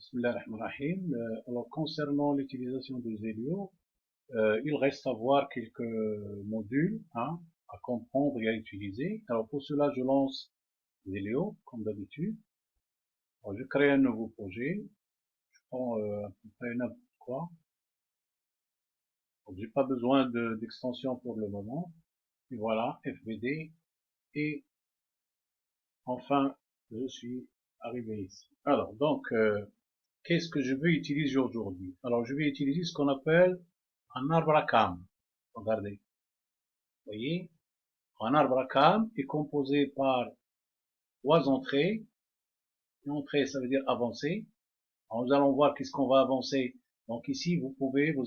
Bismillahirrahmanirrahim. Alors concernant l'utilisation de Zelio, il reste à voir quelques modules à comprendre et à utiliser. Alors pour cela, je lance Zelio comme d'habitude. Je crée un nouveau projet. Je prends à peu près n'importe quoi. J'ai pas besoin d'extension pour le moment. Et voilà, FBD. Et enfin, je suis arrivé ici. Alors donc, qu'est-ce que je vais utiliser aujourd'hui? Alors je vais utiliser ce qu'on appelle un arbre à cames. Regardez. Vous voyez? Un arbre à cames est composé par trois entrées. Une entrée, ça veut dire avancer. Alors, nous allons voir qu'est-ce qu'on va avancer. Donc ici, vous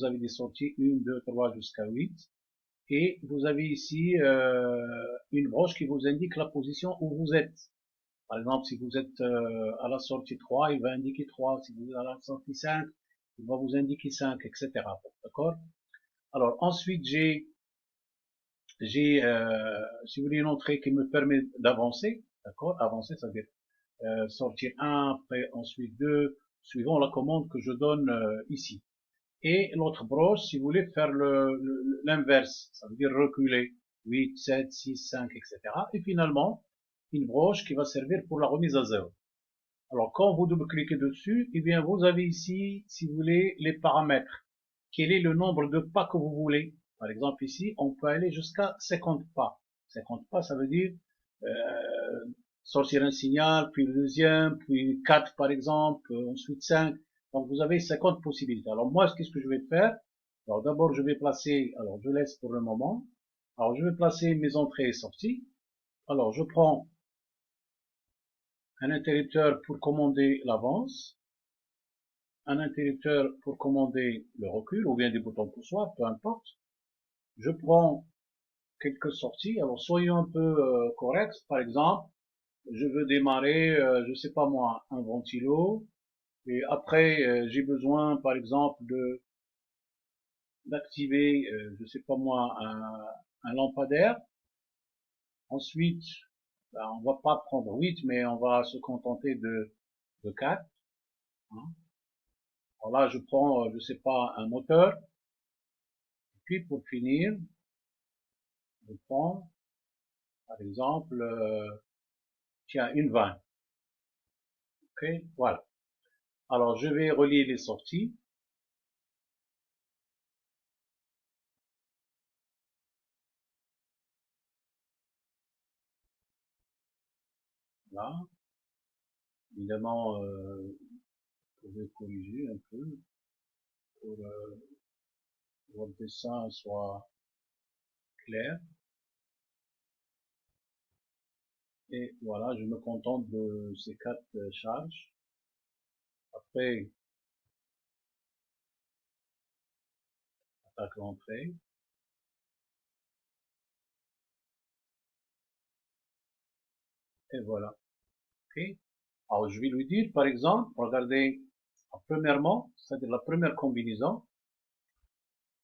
avez des sorties 1, 2, 3 jusqu'à 8. Et vous avez ici une broche qui vous indique la position où vous êtes. Par exemple, si vous êtes à la sortie 3, il va indiquer 3. Si vous êtes à la sortie 5, il va vous indiquer 5, etc. D'accord? Alors ensuite, j'ai si vous voulez, une entrée qui me permet d'avancer, d'accord? Avancer, ça veut dire sortir 1, après ensuite 2, suivant la commande que je donne ici. Et l'autre broche, si vous voulez faire l'inverse, ça veut dire reculer, 8, 7, 6, 5, etc. Et finalement, une broche qui va servir pour la remise à zéro. Alors, quand vous double-cliquez dessus, eh bien, vous avez ici, si vous voulez, les paramètres. Quel est le nombre de pas que vous voulez? Par exemple, ici, on peut aller jusqu'à 50 pas. 50 pas, ça veut dire sortir un signal, puis le deuxième, puis 4 par exemple, ensuite 5. Donc, vous avez 50 possibilités. Alors, moi, qu'est-ce que je vais faire? Alors, d'abord, je vais placer, alors, je laisse pour le moment. Alors, je vais placer mes entrées et sorties. Alors, je prends un interrupteur pour commander l'avance, un interrupteur pour commander le recul, ou bien des boutons poussoirs, peu importe. Je prends quelques sorties. Alors soyons un peu corrects. Par exemple, je veux démarrer, je sais pas moi, un ventilo, et après j'ai besoin, par exemple, d'activer, je sais pas moi, un lampadaire. Ensuite, ben, on va pas prendre 8, mais on va se contenter de 4. Hein. Alors là, je prends, je sais pas, un moteur. Et puis pour finir, je prends, par exemple, tiens, une vanne. Ok, voilà. Alors, je vais relier les sorties. Là, évidemment, vous pouvez corriger un peu pour que votre dessin soit clair. Et voilà, je me contente de ces 4 charges. Après, attaque l'entrée. Et voilà. Ok. Alors, je vais lui dire, par exemple, regardez, premièrement, c'est-à-dire la première combinaison,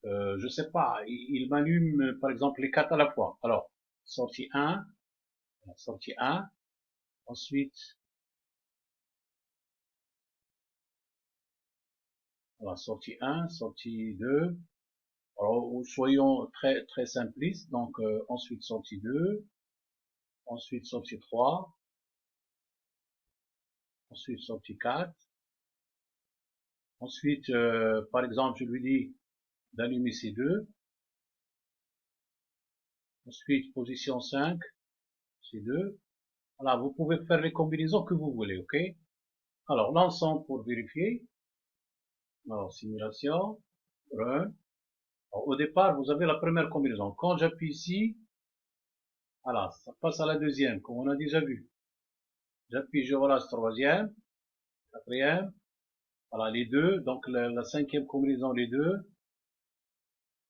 je sais pas, il m'allume, par exemple, les 4 à la fois. Alors, sortie 1, sortie 1, ensuite, voilà, sortie 1, sortie 2. Alors, soyons très, très simplistes. Donc, ensuite, sortie 2, ensuite, sortie 3, ensuite, sortie 4. Ensuite, par exemple, je lui dis d'allumer ces deux. Ensuite, position 5, ces deux. Voilà, vous pouvez faire les combinaisons que vous voulez, ok? Alors, l'ensemble pour vérifier. Alors, simulation, run. Alors, au départ, vous avez la première combinaison. Quand j'appuie ici, voilà, ça passe à la deuxième, comme on a déjà vu. J'appuie, je relâche troisième, quatrième, voilà, les deux. Donc, la cinquième combinaison, les deux.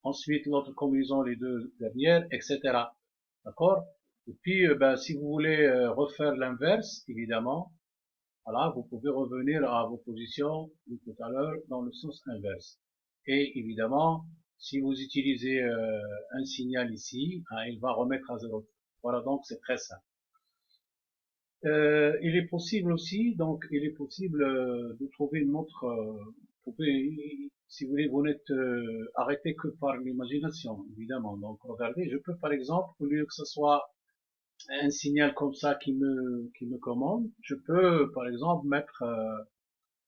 Ensuite, l'autre combinaison, les deux dernières, etc. D'accord? Et puis, ben, si vous voulez refaire l'inverse, évidemment, voilà, vous pouvez revenir à vos positions de tout à l'heure dans le sens inverse. Et évidemment, si vous utilisez un signal ici, hein, il va remettre à zéro. Voilà, donc c'est très simple. Il est possible aussi, donc il est possible de trouver une autre. Vous pouvez, si vous voulez, vous n'êtes arrêté que par l'imagination, évidemment. Donc regardez, je peux par exemple, au lieu que ce soit un signal comme ça qui me commande, je peux par exemple mettre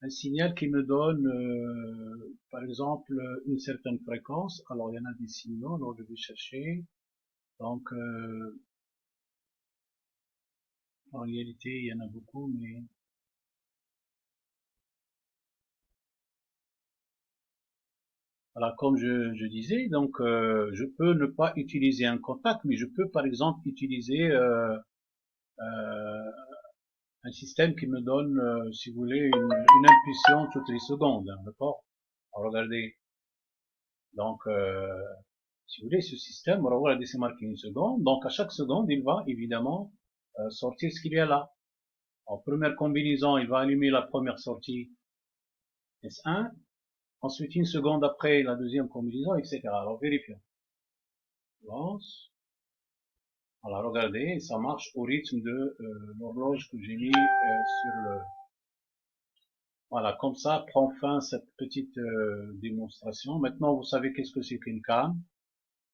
un signal qui me donne, par exemple, une certaine fréquence. Alors il y en a des signaux, alors je vais chercher. Donc en réalité, il y en a beaucoup, mais voilà, comme je disais, donc je peux ne pas utiliser un contact, mais je peux par exemple utiliser un système qui me donne, si vous voulez, une impulsion toutes les secondes, hein, d'accord? Alors, regardez, donc si vous voulez, ce système, alors regardez, c'est marqué une seconde, donc à chaque seconde, il va évidemment sortir ce qu'il y a là. En première combinaison, il va allumer la première sortie S1, ensuite une seconde après la deuxième combinaison, etc. Alors vérifions. Lance. Alors regardez, ça marche au rythme de l'horloge que j'ai mis sur le... Voilà, comme ça prend fin cette petite démonstration. Maintenant, vous savez qu'est-ce que c'est qu'une cam.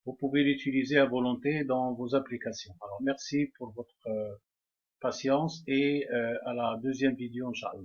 Vous pouvez l'utiliser à volonté dans vos applications. Alors merci pour votre patience et à la deuxième vidéo, Inch'Allah.